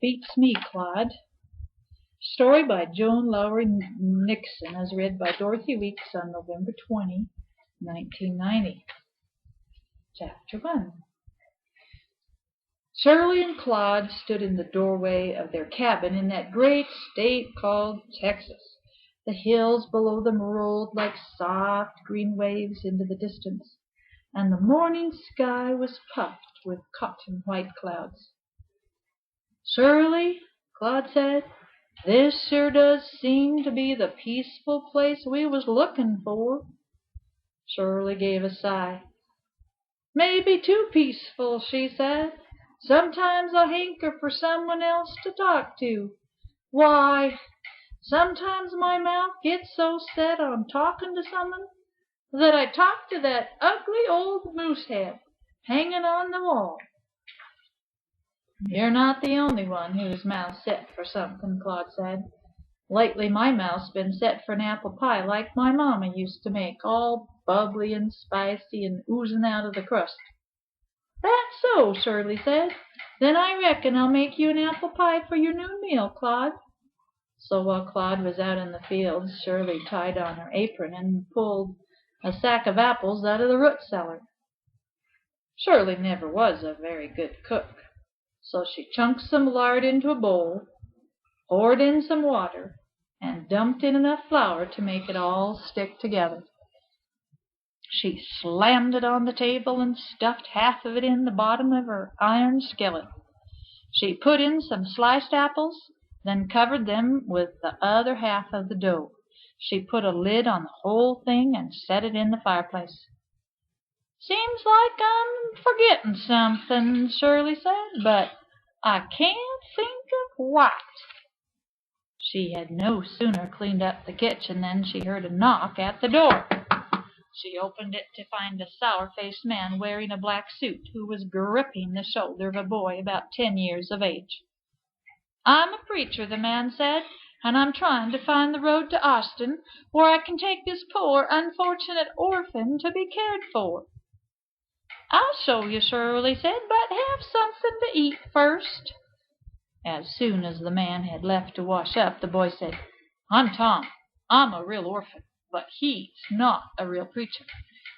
Beats me, Claude. Story by Jean Lowery Nixon, as read by Dorothy Weeks on November 20, 1990. Chapter 1. Shirley and Claude stood in the doorway of their cabin in that great state called Texas. The hills below them rolled like soft green waves into the distance, and the morning sky was puffed with cotton white clouds. "Shirley," Claude said, "this sure does seem to be the peaceful place we was looking for." Shirley gave a sigh. "Maybe too peaceful," she said. "Sometimes I hanker for someone else to talk to. Why, sometimes my mouth gets so set on talking to someone that I talk to that ugly old moose head hanging on the wall." "You're not the only one whose mouth's set for something," Claude said. "Lately my mouth's been set for an apple pie like my mama used to make, all bubbly and spicy and oozing out of the crust." "That's so," Shirley said. "Then I reckon I'll make you an apple pie for your noon meal, Claude." So while Claude was out in the fields, Shirley tied on her apron and pulled a sack of apples out of the root cellar. Shirley never was a very good cook, so she chunked some lard into a bowl, poured in some water, and dumped in enough flour to make it all stick together. She slammed it on the table and stuffed half of it in the bottom of her iron skillet. She put in some sliced apples, then covered them with the other half of the dough. She put a lid on the whole thing and set it in the fireplace. "Seems like I'm forgetting something," Shirley said, "but I can't think of what." She had no sooner cleaned up the kitchen than she heard a knock at the door. She opened it to find a sour-faced man wearing a black suit who was gripping the shoulder of a boy about 10 years of age. "I'm a preacher," the man said, "and I'm trying to find the road to Austin where I can take this poor, unfortunate orphan to be cared for." "I'll show you," Shirley said, "but have something to eat first." As soon as the man had left to wash up, the boy said, "I'm Tom. I'm a real orphan, but he's not a real preacher.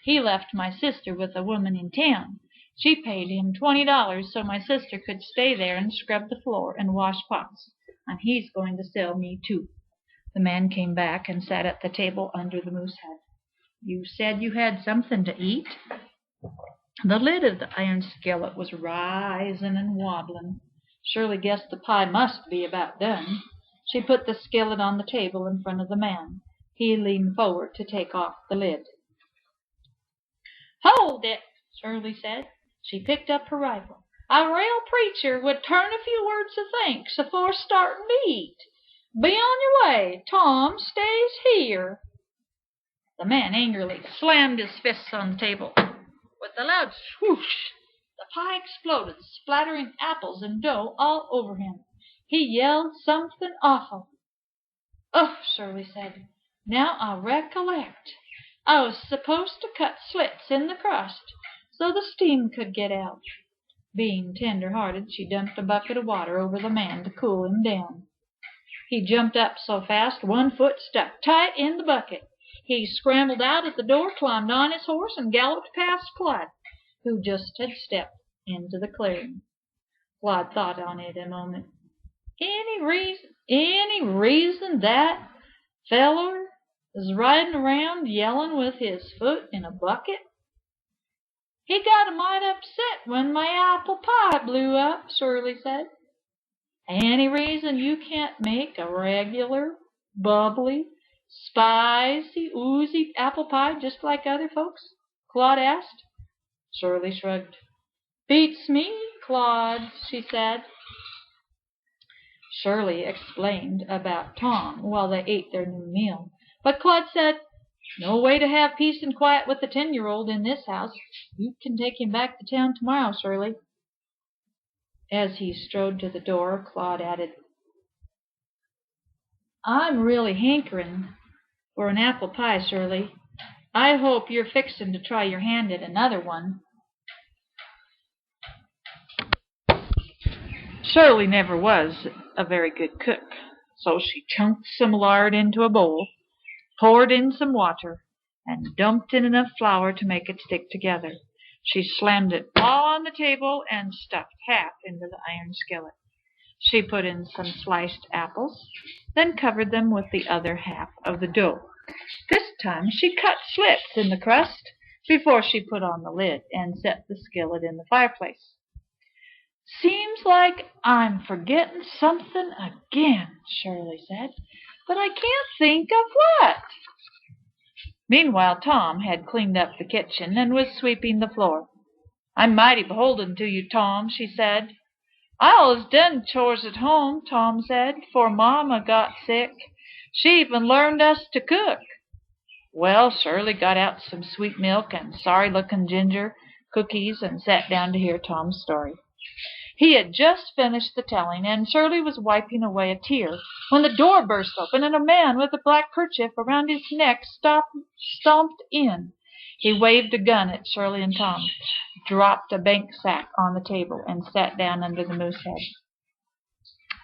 He left my sister with a woman in town. She paid him $20 so my sister could stay there and scrub the floor and wash pots, and he's going to sell me too." The man came back and sat at the table under the moose head. "You said you had something to eat?" The lid of the iron skillet was rising and wobbling. Shirley guessed the pie must be about done. She put the skillet on the table in front of the man. He leaned forward to take off the lid. "Hold it," Shirley said. She picked up her rifle. "A real preacher would turn a few words of thanks afore starting to eat. Be on your way. Tom stays here." The man angrily slammed his fists on the table. With a loud swoosh, the pie exploded, splattering apples and dough all over him. He yelled something awful. "Oh," Shirley said, "now I recollect. I was supposed to cut slits in the crust so the steam could get out." Being tender-hearted, she dumped a bucket of water over the man to cool him down. He jumped up so fast one foot stuck tight in the bucket. He scrambled out at the door, climbed on his horse, and galloped past Claude, who just had stepped into the clearing. Claude thought on it a moment. Any reason that feller is riding around yelling with his foot in a bucket? "He got a mite upset when my apple pie blew up," Shirley said. "Any reason you can't make a regular, bubbly, spicy, oozy apple pie just like other folks?" Claude asked. Shirley shrugged. "Beats me, Claude," she said. Shirley explained about Tom while they ate their noon meal, but Claude said, "No way to have peace and quiet with the 10-year-old in this house. You can take him back to town tomorrow, Shirley." As he strode to the door, Claude added, "I'm really hankering for an apple pie, Shirley. I hope you're fixing to try your hand at another one." Shirley never was a very good cook, so she chunked some lard into a bowl, poured in some water, and dumped in enough flour to make it stick together. She slammed it all on the table and stuffed half into the iron skillet. She put in some sliced apples, then covered them with the other half of the dough. This time she cut slits in the crust before she put on the lid and set the skillet in the fireplace. "Seems like I'm forgetting something again," Shirley said, "but I can't think of what." Meanwhile Tom had cleaned up the kitchen and was sweeping the floor. "I'm mighty beholden to you, Tom," she said. "I always done chores at home," Tom said, "'fore Mama got sick. She even learned us to cook." Well, Shirley got out some sweet milk and sorry-looking ginger cookies and sat down to hear Tom's story. He had just finished the telling, and Shirley was wiping away a tear when the door burst open and a man with a black kerchief around his neck stomped in. He waved a gun at Shirley and Tom, dropped a bank sack on the table, and sat down under the moose head.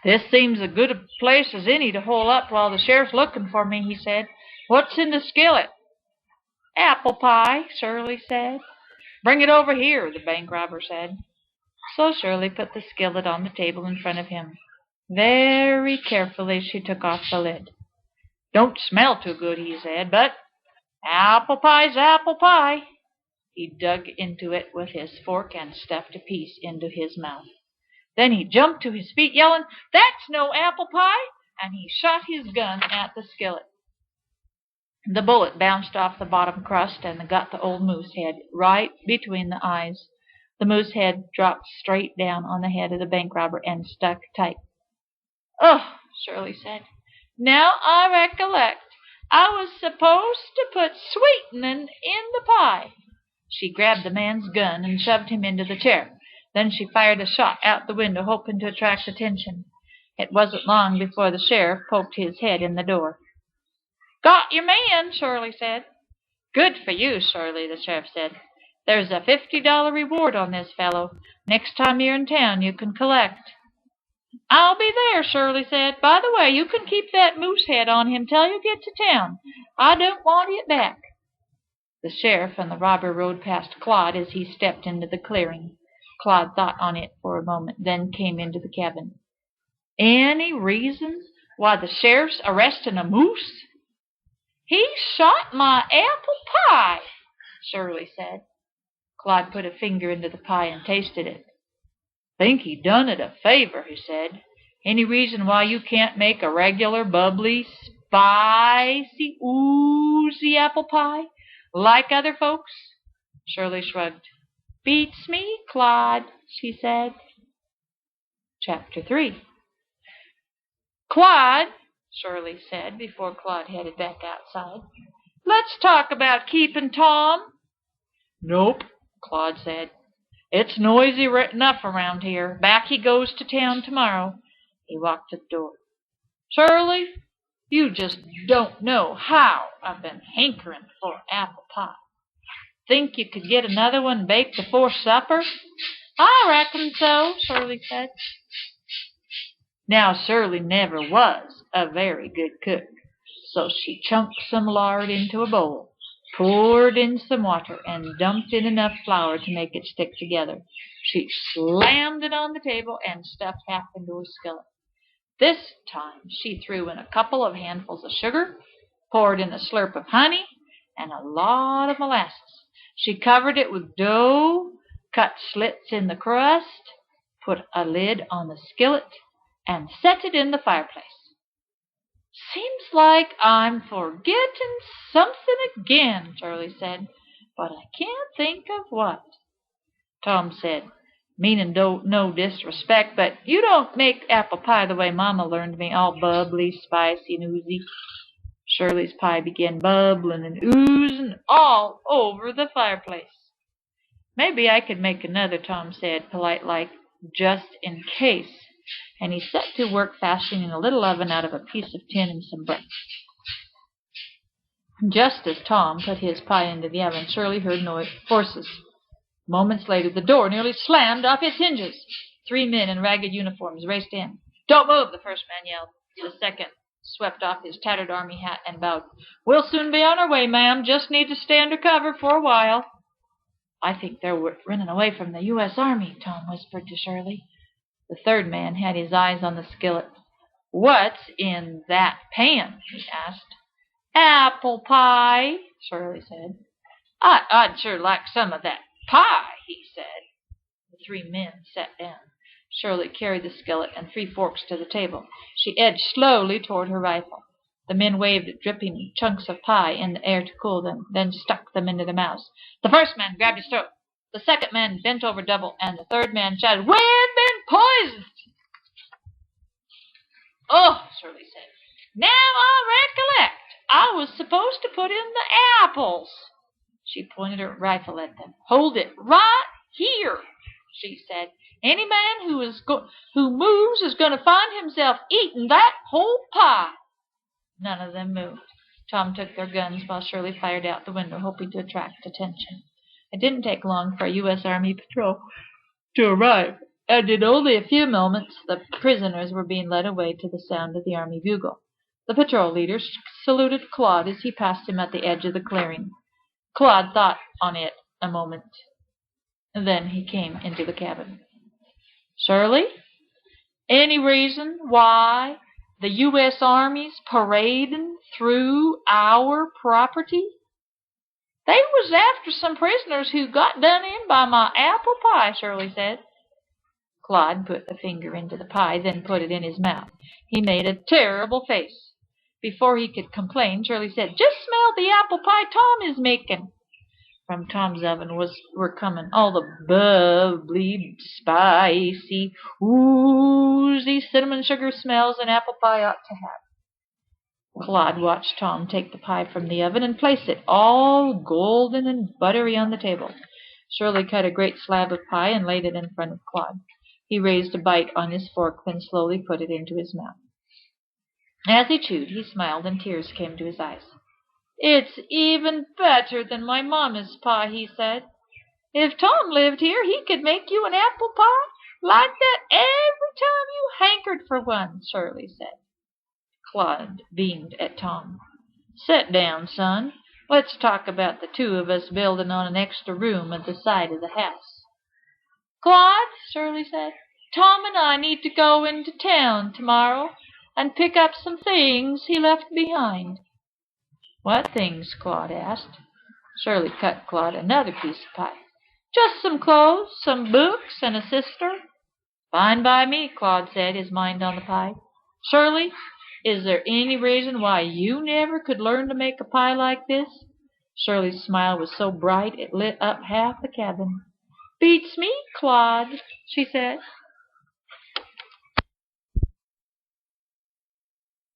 "This seems as good a place as any to hole up while the sheriff's looking for me," he said. "What's in the skillet?" "Apple pie," Shirley said. "Bring it over here," the bank robber said. So Shirley put the skillet on the table in front of him. Very carefully she took off the lid. "Don't smell too good," he said, "but apple pie's apple pie." He dug into it with his fork and stuffed a piece into his mouth. Then he jumped to his feet, yelling, "That's no apple pie!" and he shot his gun at the skillet. The bullet bounced off the bottom crust and got the old moose head right between the eyes. The moose head dropped straight down on the head of the bank robber and stuck tight. "Oh," Shirley said, "now I recollect. I was supposed to put sweetening in the pie." She grabbed the man's gun and shoved him into the chair. Then she fired a shot out the window, hoping to attract attention. It wasn't long before the sheriff poked his head in the door. "Got your man," Shirley said. "Good for you, Shirley," the sheriff said. "There's a $50 reward on this fellow. Next time you're in town, you can collect." "I'll be there," Shirley said. "By the way, you can keep that moose head on him till you get to town. I don't want it back." The sheriff and the robber rode past Claude as he stepped into the clearing. Claude thought on it for a moment, then came into the cabin. "Any reason why the sheriff's arresting a moose?" "He shot my apple pie," Shirley said. Claude put a finger into the pie and tasted it. "Think he done it a favor," he said. "Any reason why you can't make a regular, bubbly, spicy, oozy apple pie, like other folks?" Shirley shrugged. "Beats me, Claude," she said. Chapter 3. "Claude," Shirley said before Claude headed back outside, "let's talk about keeping Tom." "Nope," Claude said. "It's noisy enough around here. Back he goes to town tomorrow." He walked to the door. "Shirley, you just don't know how I've been hankering for apple pie. Think you could get another one baked before supper?" "I reckon so," Shirley said. Now Shirley never was a very good cook, so she chunked some lard into a bowl, poured in some water, and dumped in enough flour to make it stick together. She slammed it on the table and stuffed half into a skillet. This time she threw in a couple of handfuls of sugar, poured in a slurp of honey, and a lot of molasses. She covered it with dough, cut slits in the crust, put a lid on the skillet, and set it in the fireplace. "Seems like I'm forgetting something again," Shirley said, "but I can't think of what." Tom said, "Meaning no disrespect, but you don't make apple pie the way Mama learned me, all bubbly, spicy, and oozy." Shirley's pie began bubbling and oozing all over the fireplace. "Maybe I could make another," Tom said, polite-like, "just in case." And he set to work fastening a little oven out of a piece of tin and some bricks. Just as Tom put his pie into the oven, Shirley heard horses. Moments later, the door nearly slammed off its hinges. 3 men in ragged uniforms raced in. "Don't move," the first man yelled. The second swept off his tattered army hat and bowed. "We'll soon be on our way, ma'am. Just need to stay under cover for a while." "I think they're running away from the U.S. Army," Tom whispered to Shirley. The third man had his eyes on the skillet. "What's in that pan?" he asked. "Apple pie," Shirley said. I'd sure like some of that pie," he said. The 3 men sat down. Shirley carried the skillet and 3 forks to the table. She edged slowly toward her rifle. The men waved dripping chunks of pie in the air to cool them, then stuck them into their mouths. The first man grabbed his throat. The second man bent over double, and the third man shouted, "We've been poisoned!" "Oh," Shirley said, "now I recollect. I was supposed to put in the apples." She pointed her rifle at them. "Hold it right here," she said. "Any man who moves is going to find himself eating that whole pie." None of them moved. Tom took their guns while Shirley fired out the window, hoping to attract attention. It didn't take long for a U.S. Army patrol to arrive, and in only a few moments the prisoners were being led away to the sound of the Army bugle. The patrol leader saluted Claude as he passed him at the edge of the clearing. Claude thought on it a moment. Then he came into the cabin. "Shirley, any reason why the U.S. Army's parading through our property?" "They was after some prisoners who got done in by my apple pie," Shirley said. Claude put a finger into the pie, then put it in his mouth. He made a terrible face. Before he could complain, Shirley said, "Just smell the apple pie Tom is making." From Tom's oven were coming all the bubbly, spicy, oozy cinnamon sugar smells an apple pie ought to have. Claude watched Tom take the pie from the oven and place it all golden and buttery on the table. Shirley cut a great slab of pie and laid it in front of Claude. He raised a bite on his fork, then slowly put it into his mouth. As he chewed, he smiled and tears came to his eyes. "It's even better than my mamma's pie," he said. "If Tom lived here, he could make you an apple pie like that every time you hankered for one," Shirley said. Claude beamed at Tom. "Sit down, son. Let's talk about the 2 of us building on an extra room at the side of the house." "Claude," Shirley said, "Tom and I need to go into town tomorrow and pick up some things he left behind." "What things?" Claude asked. Shirley cut Claude another piece of pie. "Just some clothes, some books, and a sister." "Fine by me," Claude said, his mind on the pie. "Shirley, is there any reason why you never could learn to make a pie like this?" Shirley's smile was so bright it lit up half the cabin. "Beats me, Claude," she said.